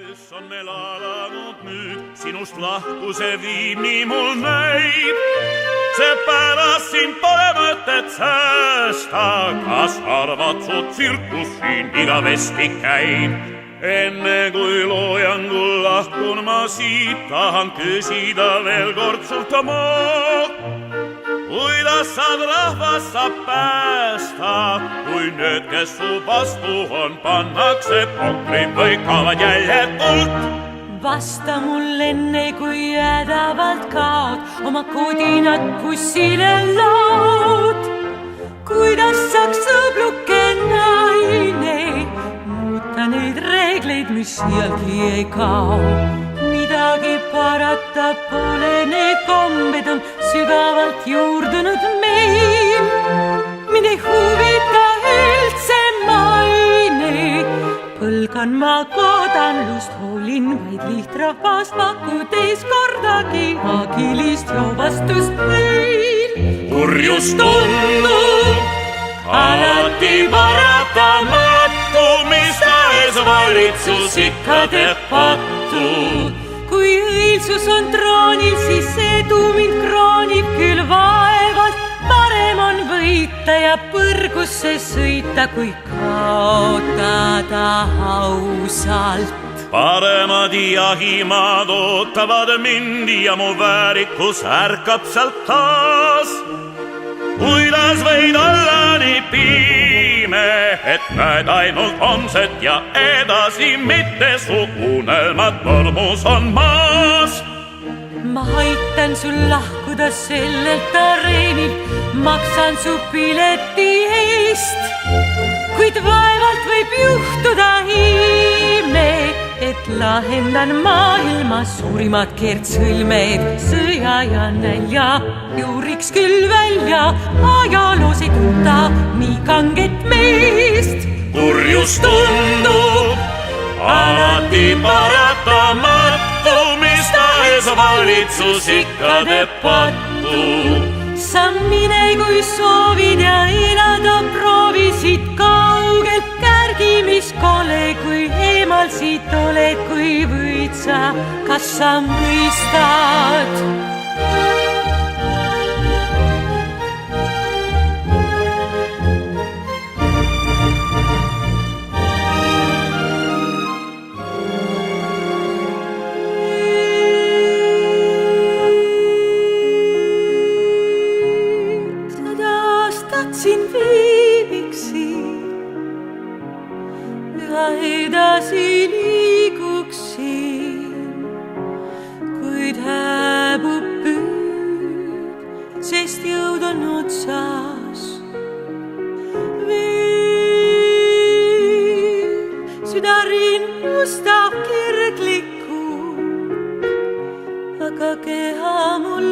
valss on meil alanud nüüd, sinust lahkuse viib nii mul näib. Seepärast siin pole mõtet säästa, kas arvad su tsirkus siin igavesti käib. Enne kui loojangul lahkun ma siit, tahan küsida veel kord sult ma. Kuidas saad rahvast saab päästa, kui need, kes su vastu on, pannakse pokri või kaovad jäljetult? Vasta mul enne, kui hädavalt kaod oma kodinad bussile laud. Kuidas saaks sõbluke naine muuta neid reegleid, mis iialgi ei kao? Midagi parata pole, need kombed on sügavalt juurdunud meil. Mind ei huvita üldse maine, põlgan ma kodanlust, hoolin vaid lihtrahvast, pakkudes kordagi agilist joobastust meil. Kurjus tundub alati paratamatu, mis tahes valitsus ikka teeb pattu. Kui õilsus on troonil, siis edu mind kroonib küll vaevalt. Parem on võita ja põrgusse sõita, kui kaotada ausalt. Paremad jahimad ootavad mind ja mu väärikus ärkab sealt taas. Kuidas võid olla nii piime, et näed ainult homset ja edasi mitte su unelmad tormus on maas? Ma aitan sul lahkuda sellelt areenilt, maksan su pileti eest. Kuid vaevalt võib juhtuda ime, et lahendan maailma suurimad kertsõlmed. Sõja ja nälja juuriks küll välja, ajaloos ei tunta nii kanget meest. Kurjus tundub alati paratamatu, mis tahes valitsus ikka teeb pattu. Sa mine, kui soovid ja elada proovisid kaugel, kärgi mis kole, kui eemal siit oled, kui võid sa, kas sa mõistad? Siin viibiksin, üha edasi liiguksin, kuid hääbub püüd, sest jõud on otsas. Veel süda rinnustab kirglikult, aga keha mul